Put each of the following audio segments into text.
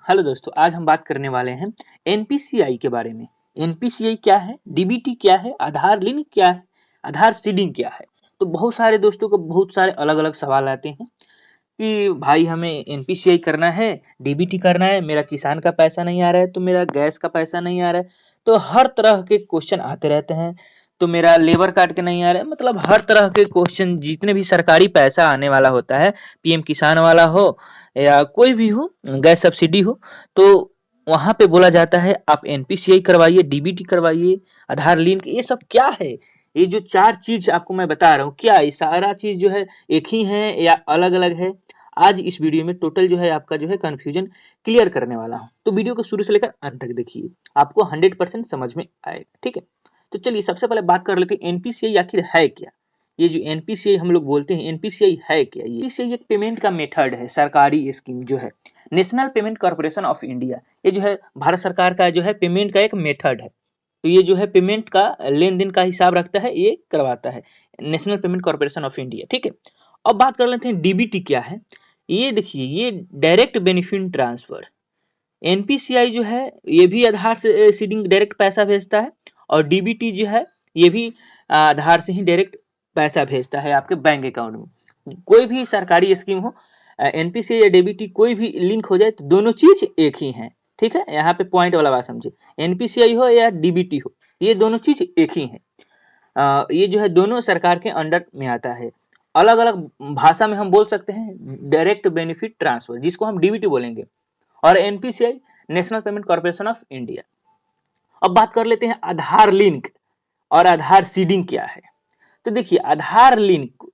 Hello दोस्तों, आज हम बात करने वाले हैं एनपीसीआई के बारे में। एनपीसीआई क्या है, डीबीटी क्या है, आधार लिंक क्या है, आधार सीडिंग क्या है। तो बहुत सारे दोस्तों को बहुत सारे अलग अलग सवाल आते हैं कि भाई हमें एनपीसीआई करना है, डीबीटी करना है, मेरा किसान का पैसा नहीं आ रहा है, तो मेरा गैस का पैसा नहीं आ रहा है। तो हर तरह के क्वेश्चन आते रहते हैं। तो मेरा लेबर कार्ड के नहीं आ रहा है, मतलब हर तरह के क्वेश्चन, जितने भी सरकारी पैसा आने वाला होता है, पीएम किसान वाला हो या कोई भी हो, गैस सब्सिडी हो, तो वहां पे बोला जाता है आप एनपीसीआई करवाइए, डीबीटी करवाइए, आधार लिंक। ये सब क्या है? ये जो चार चीज आपको मैं बता रहा हूँ, क्या ये सारा चीज जो है एक ही है या अलग अलग है? आज इस वीडियो में टोटल जो है आपका जो है कंफ्यूजन क्लियर करने वाला हूँ। तो वीडियो को शुरू से लेकर अंत तक देखिए, आपको 100% समझ में आएगा। ठीक है, तो चलिए सबसे पहले बात कर लेते हैं एनपीसीआई आखिर है क्या। ये जो एनपीसीआई हम लोग बोलते हैं, एनपीसीआई है क्या? ये एनपीसीआई एक पेमेंट का मेथड है, सरकारी स्कीम जो है, national payment corporation of India. ये जो है भारत सरकार का जो है पेमेंट का एक मेथड है। तो ये जो है पेमेंट का लेन देन का हिसाब रखता है, ये करवाता है national payment corporation of India. ठीक है, अब बात कर लेते हैं डीबीटी क्या है। ये देखिए, ये डायरेक्ट बेनिफिट ट्रांसफर। एनपीसीआई जो है ये भी आधार से सीडिंग डायरेक्ट पैसा भेजता है, और डीबीटी जो है ये भी आधार से ही डायरेक्ट पैसा भेजता है आपके बैंक अकाउंट में। कोई भी सरकारी स्कीम हो, एनपीसीआई या डीबीटी कोई भी लिंक हो जाए तो दोनों चीज एक ही है। ठीक है, यहाँ पे पॉइंट वाला बात समझे, एनपीसीआई हो या डीबीटी हो, ये दोनों चीज एक ही है। ये जो है दोनों सरकार के अंडर में आता है। अलग अलग भाषा में हम बोल सकते हैं डायरेक्ट बेनिफिट ट्रांसफर, जिसको हम डीबीटी बोलेंगे, और NPCI national payment corporation of India. अब बात कर लेते हैं आधार लिंक और आधार सीडिंग क्या है। तो देखिए, आधार लिंक,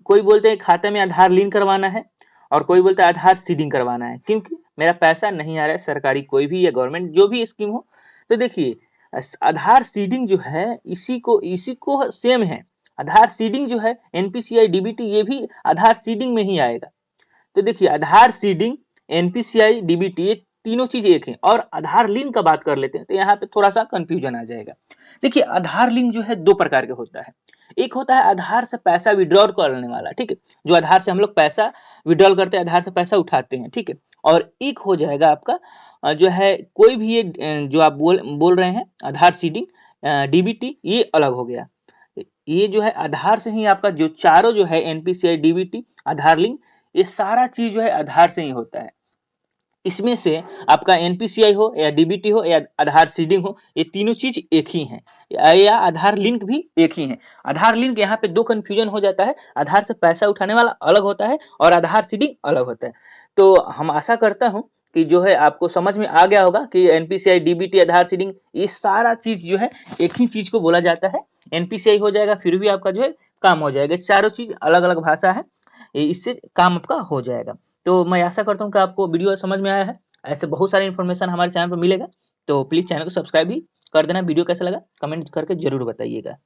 कोई बोलते हैं खाते में आधार लिंक करवाना है, और कोई बोलता है आधार सीडिंग करवाना है, क्योंकि मेरा पैसा नहीं आ रहा है, सरकारी कोई भी या गवर्नमेंट जो भी स्कीम हो। तो देखिए, आधार सीडिंग जो है इसी को सेम है। आधार सीडिंग जो है एनपीसीआई डीबीटी, ये भी आधार सीडिंग में ही आएगा। तो देखिए, आधार सीडिंग, एनपीसीआई, डीबीटी, ये तीनों चीज एक है। और आधार लिंक का बात कर लेते हैं, तो यहाँ पे थोड़ा सा कंफ्यूजन आ जाएगा। देखिए, आधार लिंक जो है दो प्रकार के होता है। एक होता है आधार से पैसा विड्रॉल करने वाला, ठीक है, जो आधार से हम लोग पैसा विड्रॉल करते हैं, आधार से पैसा उठाते हैं। ठीक है, और एक हो जाएगा आपका जो है कोई भी ये जो आप बोल रहे हैं आधार सीडिंग, डीबीटी, ये अलग हो गया। ये जो है आधार से ही आपका जो चारों जो है एनपीसीआई, डीबीटी, आधार लिंक, ये सारा चीज जो है आधार से ही होता है। इसमें से आपका एनपीसीआई हो या डीबीटी हो या आधार सीडिंग हो, ये तीनों चीज एक ही हैं, या आधार लिंक भी एक ही है। आधार लिंक, यहाँ पे दो कंफ्यूजन हो जाता है, आधार से पैसा उठाने वाला अलग होता है और आधार सीडिंग अलग होता है। तो हम आशा करता हूँ कि जो है आपको समझ में आ गया होगा कि एनपीसीआई, डीबीटी, आधार सीडिंग, ये सारा चीज जो है एक ही चीज को बोला जाता है। एनपीसीआई हो जाएगा, फिर भी आपका जो है काम हो जाएगा। चारों चीज अलग अलग भाषा है, इससे काम आपका हो जाएगा। तो मैं आशा करता हूँ कि आपको वीडियो समझ में आया है। ऐसे बहुत सारे इन्फॉर्मेशन हमारे चैनल पर मिलेगा, तो प्लीज चैनल को सब्सक्राइब भी कर देना। वीडियो कैसा लगा कमेंट करके जरूर बताइएगा।